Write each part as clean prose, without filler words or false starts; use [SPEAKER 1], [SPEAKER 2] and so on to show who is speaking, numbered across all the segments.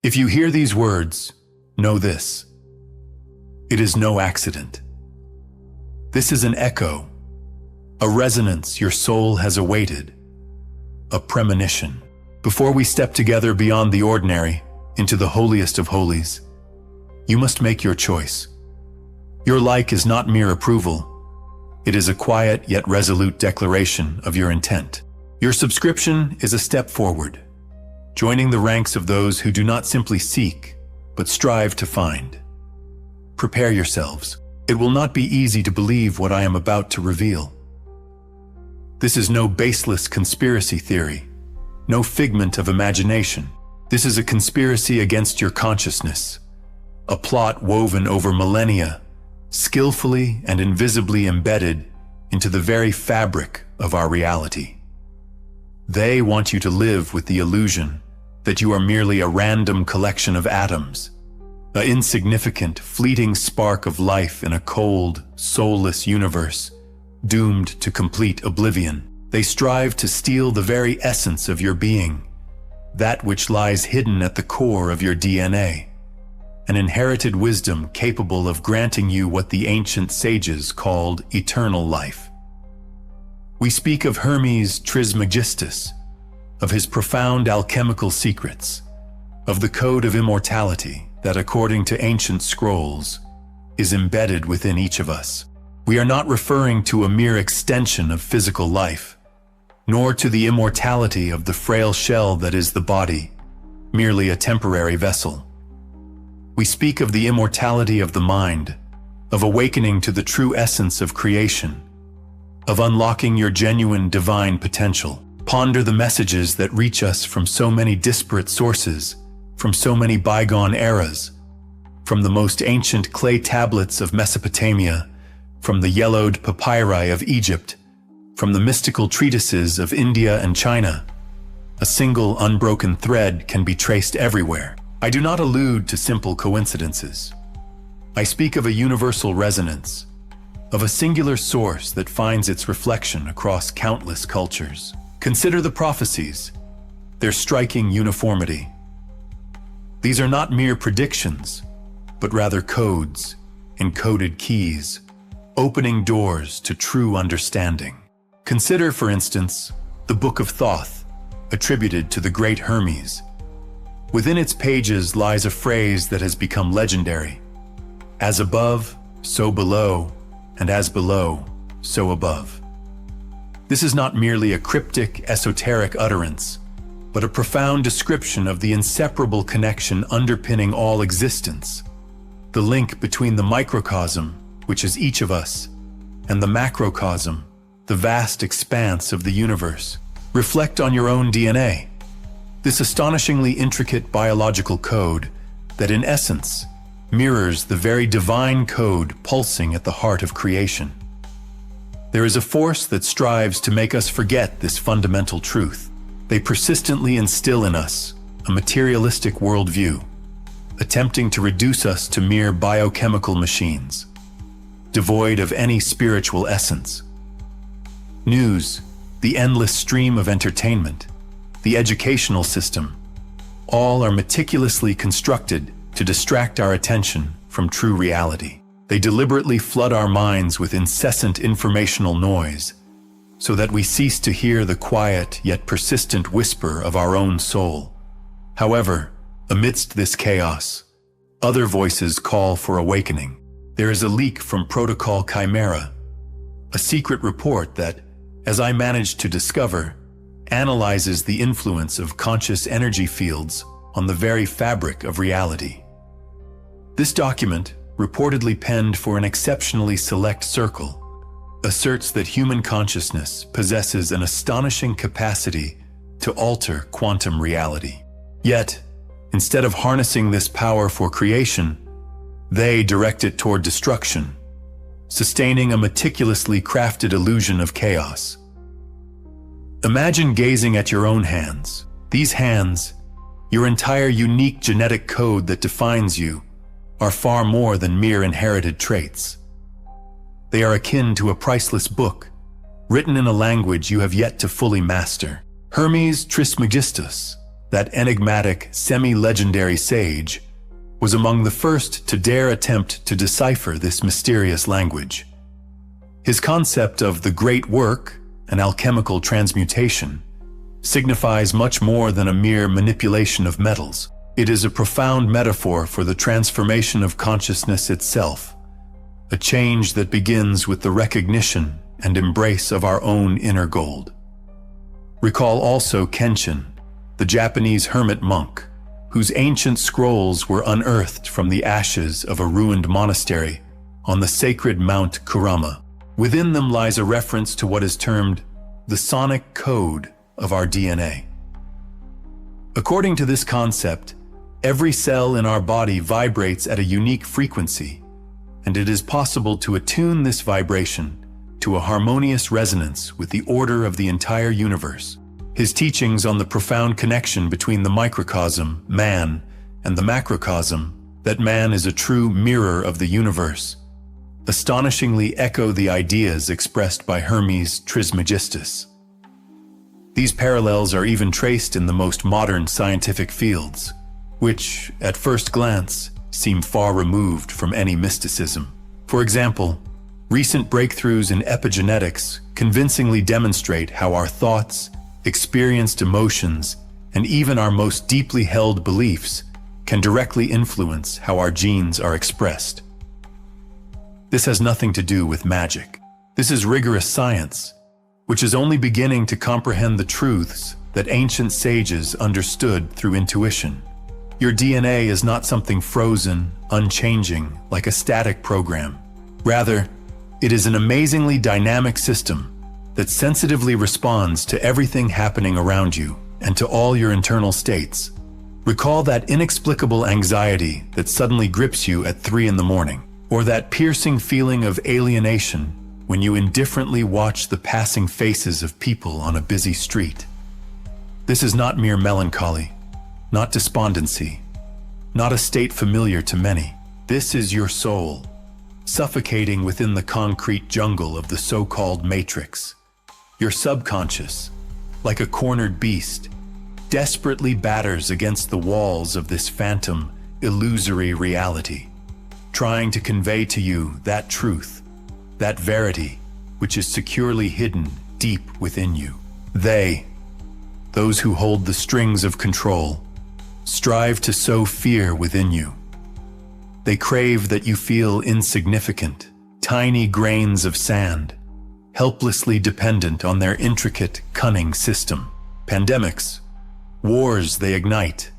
[SPEAKER 1] If you hear these words, know this. It is no accident. This is an echo, a resonance your soul has awaited, a premonition. Before we step together beyond the ordinary into the holiest of holies, you must make your choice. Your like is not mere approval. It is a quiet yet resolute declaration of your intent. Your subscription is a step forward, joining the ranks of those who do not simply seek, but strive to find. Prepare yourselves. It will not be easy to believe what I am about to reveal. This is no baseless conspiracy theory, no figment of imagination. This is a conspiracy against your consciousness, a plot woven over millennia, skillfully and invisibly embedded into the very fabric of our reality. They want you to live with the illusion that you are merely a random collection of atoms, an insignificant, fleeting spark of life in a cold, soulless universe, doomed to complete oblivion. They strive to steal the very essence of your being, that which lies hidden at the core of your DNA, an inherited wisdom capable of granting you what the ancient sages called eternal life. We speak of Hermes Trismegistus, of his profound alchemical secrets, of the code of immortality that, according to ancient scrolls, is embedded within each of us. We are not referring to a mere extension of physical life, nor to the immortality of the frail shell that is the body, merely a temporary vessel. We speak of the immortality of the mind, of awakening to the true essence of creation, of unlocking your genuine divine potential. Ponder the messages that reach us from so many disparate sources, from so many bygone eras, from the most ancient clay tablets of Mesopotamia, from the yellowed papyri of Egypt, from the mystical treatises of India and China. A single unbroken thread can be traced everywhere. I do not allude to simple coincidences. I speak of a universal resonance, of a singular source that finds its reflection across countless cultures. Consider the prophecies, their striking uniformity. These are not mere predictions, but rather codes, encoded keys, opening doors to true understanding. Consider, for instance, the Book of Thoth, attributed to the great Hermes. Within its pages lies a phrase that has become legendary: as above, so below, and as below, so above. This is not merely a cryptic, esoteric utterance, but a profound description of the inseparable connection underpinning all existence, the link between the microcosm, which is each of us, and the macrocosm, the vast expanse of the universe. Reflect on your own DNA, this astonishingly intricate biological code that in essence mirrors the very divine code pulsing at the heart of creation. There is a force that strives to make us forget this fundamental truth. They persistently instill in us a materialistic worldview, attempting to reduce us to mere biochemical machines, devoid of any spiritual essence. News, the endless stream of entertainment, the educational system, all are meticulously constructed to distract our attention from true reality. They deliberately flood our minds with incessant informational noise, so that we cease to hear the quiet yet persistent whisper of our own soul. However, amidst this chaos, other voices call for awakening. There is a leak from Protocol Chimera, a secret report that, as I managed to discover, analyzes the influence of conscious energy fields on the very fabric of reality. This document, reportedly penned for an exceptionally select circle, asserts that human consciousness possesses an astonishing capacity to alter quantum reality. Yet, instead of harnessing this power for creation, they direct it toward destruction, sustaining a meticulously crafted illusion of chaos. Imagine gazing at your own hands. These hands, your entire unique genetic code that defines you, are far more than mere inherited traits. They are akin to a priceless book, written in a language you have yet to fully master. Hermes Trismegistus, that enigmatic, semi-legendary sage, was among the first to dare attempt to decipher this mysterious language. His concept of the great work, an alchemical transmutation, signifies much more than a mere manipulation of metals. It is a profound metaphor for the transformation of consciousness itself, a change that begins with the recognition and embrace of our own inner gold. Recall also Kenshin, the Japanese hermit monk, whose ancient scrolls were unearthed from the ashes of a ruined monastery on the sacred Mount Kurama. Within them lies a reference to what is termed the sonic code of our DNA. According to this concept, every cell in our body vibrates at a unique frequency, and it is possible to attune this vibration to a harmonious resonance with the order of the entire universe. His teachings on the profound connection between the microcosm, man, and the macrocosm, that man is a true mirror of the universe, astonishingly echo the ideas expressed by Hermes Trismegistus. These parallels are even traced in the most modern scientific fields, which, at first glance, seem far removed from any mysticism. For example, recent breakthroughs in epigenetics convincingly demonstrate how our thoughts, experienced emotions, and even our most deeply held beliefs can directly influence how our genes are expressed. This has nothing to do with magic. This is rigorous science, which is only beginning to comprehend the truths that ancient sages understood through intuition. Your DNA is not something frozen, unchanging, like a static program. Rather, it is an amazingly dynamic system that sensitively responds to everything happening around you and to all your internal states. Recall that inexplicable anxiety that suddenly grips you at 3 in the morning, or that piercing feeling of alienation when you indifferently watch the passing faces of people on a busy street. This is not mere melancholy, not despondency, not a state familiar to many. This is your soul, suffocating within the concrete jungle of the so-called matrix. Your subconscious, like a cornered beast, desperately batters against the walls of this phantom, illusory reality, trying to convey to you that truth, that verity, which is securely hidden deep within you. They, those who hold the strings of control, strive to sow fear within you. They crave that you feel insignificant, tiny grains of sand, helplessly dependent on their intricate, cunning system. Pandemics, wars they ignite,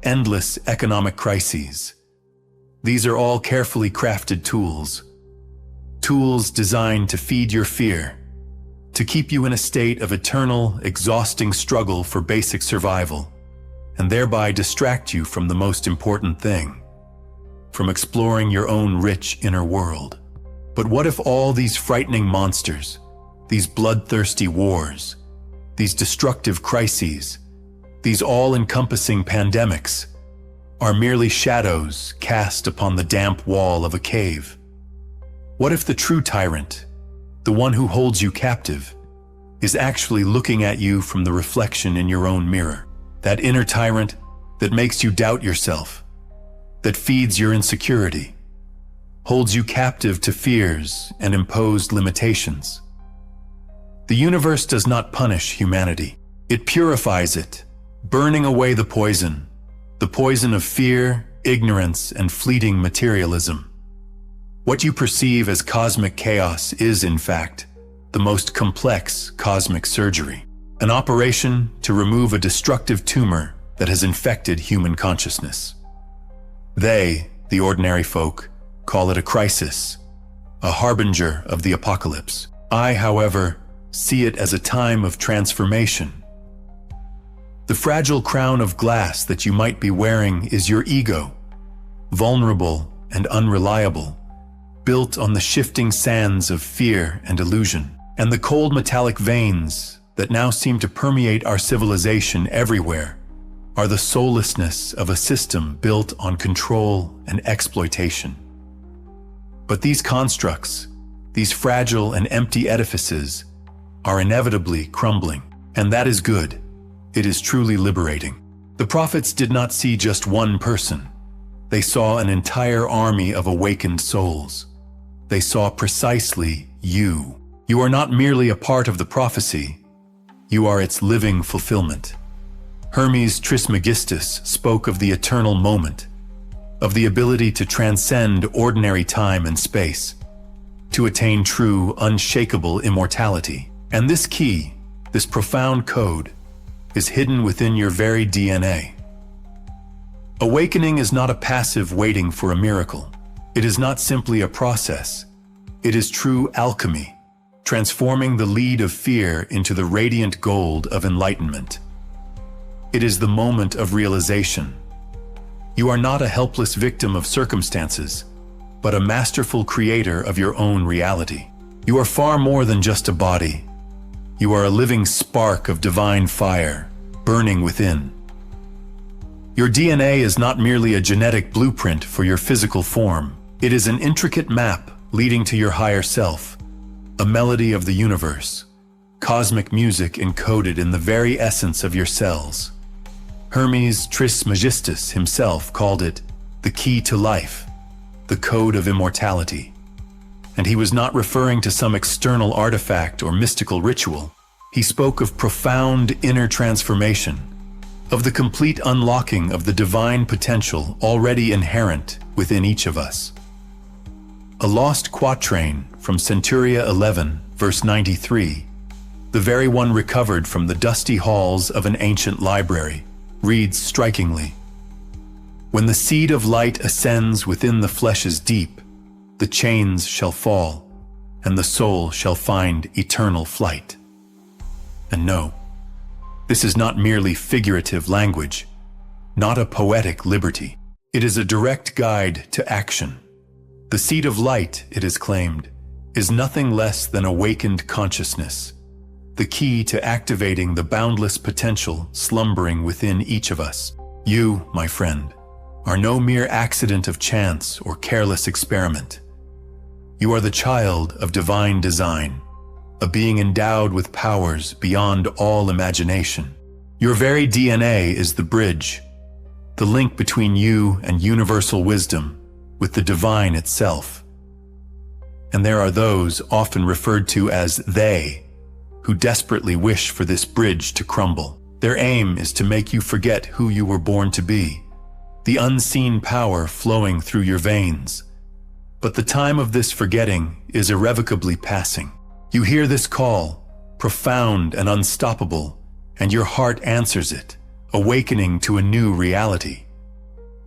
[SPEAKER 1] endless economic crises. These are all carefully crafted tools designed to feed your fear, to keep you in a state of eternal, exhausting struggle for basic survival, and thereby distract you from the most important thing, from exploring your own rich inner world. But what if all these frightening monsters, these bloodthirsty wars, these destructive crises, these all-encompassing pandemics, are merely shadows cast upon the damp wall of a cave? What if the true tyrant, the one who holds you captive, is actually looking at you from the reflection in your own mirror? That inner tyrant that makes you doubt yourself, that feeds your insecurity, holds you captive to fears and imposed limitations. The universe does not punish humanity. It purifies it, burning away the poison of fear, ignorance, and fleeting materialism. What you perceive as cosmic chaos is, in fact, the most complex cosmic surgery, an operation to remove a destructive tumor that has infected human consciousness. They, the ordinary folk, call it a crisis, a harbinger of the apocalypse. I, however, see it as a time of transformation. The fragile crown of glass that you might be wearing is your ego, vulnerable and unreliable, built on the shifting sands of fear and illusion. And the cold metallic veins that now seem to permeate our civilization everywhere are the soullessness of a system built on control and exploitation. But these constructs, these fragile and empty edifices, are inevitably crumbling, and that is good. It is truly liberating. The prophets did not see just one person. They saw an entire army of awakened souls. They saw precisely you. You are not merely a part of the prophecy. You are its living fulfillment. Hermes Trismegistus spoke of the eternal moment, of the ability to transcend ordinary time and space, to attain true, unshakable immortality. And this key, this profound code, is hidden within your very DNA. Awakening is not a passive waiting for a miracle. It is not simply a process. It is true alchemy, transforming the lead of fear into the radiant gold of enlightenment. It is the moment of realization. You are not a helpless victim of circumstances, but a masterful creator of your own reality. You are far more than just a body. You are a living spark of divine fire, burning within. Your DNA is not merely a genetic blueprint for your physical form. It is an intricate map leading to your higher self, a melody of the universe, cosmic music encoded in the very essence of your cells. Hermes Trismegistus himself called it the key to life, the code of immortality. And he was not referring to some external artifact or mystical ritual. He spoke of profound inner transformation, of the complete unlocking of the divine potential already inherent within each of us. A lost quatrain from Centuria 11, verse 93, the very one recovered from the dusty halls of an ancient library, reads strikingly, "When the seed of light ascends within the flesh's deep, the chains shall fall, and the soul shall find eternal flight." And no, this is not merely figurative language, not a poetic liberty. It is a direct guide to action. The seed of light, it is claimed, is nothing less than awakened consciousness, the key to activating the boundless potential slumbering within each of us. You, my friend, are no mere accident of chance or careless experiment. You are the child of divine design, a being endowed with powers beyond all imagination. Your very DNA is the bridge, the link between you and universal wisdom, with the divine itself. And there are those, often referred to as they, who desperately wish for this bridge to crumble. Their aim is to make you forget who you were born to be, the unseen power flowing through your veins. But the time of this forgetting is irrevocably passing. You hear this call, profound and unstoppable, and your heart answers it, awakening to a new reality.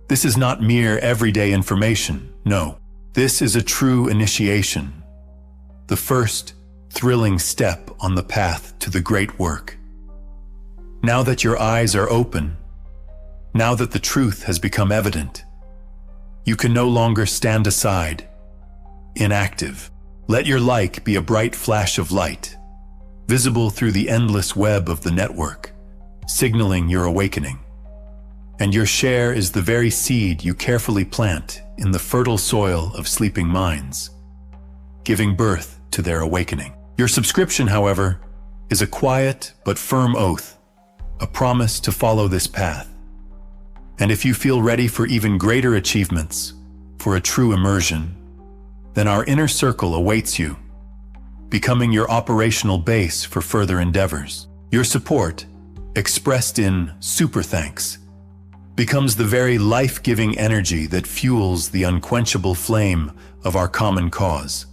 [SPEAKER 1] This is not mere everyday information, no. This is a true initiation, the first thrilling step on the path to the great work. Now that your eyes are open, now that the truth has become evident, you can no longer stand aside, inactive. Let your like be a bright flash of light, visible through the endless web of the network, signaling your awakening. And your share is the very seed you carefully plant in the fertile soil of sleeping minds, giving birth to their awakening. Your subscription, however, is a quiet but firm oath, a promise to follow this path. And if you feel ready for even greater achievements, for a true immersion, then our inner circle awaits you, becoming your operational base for further endeavors. Your support, expressed in super thanks, becomes the very life-giving energy that fuels the unquenchable flame of our common cause,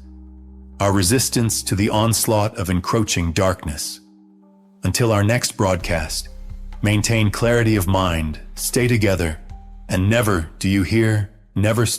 [SPEAKER 1] our resistance to the onslaught of encroaching darkness. Until our next broadcast, maintain clarity of mind, stay together, and never, do you hear, never stop.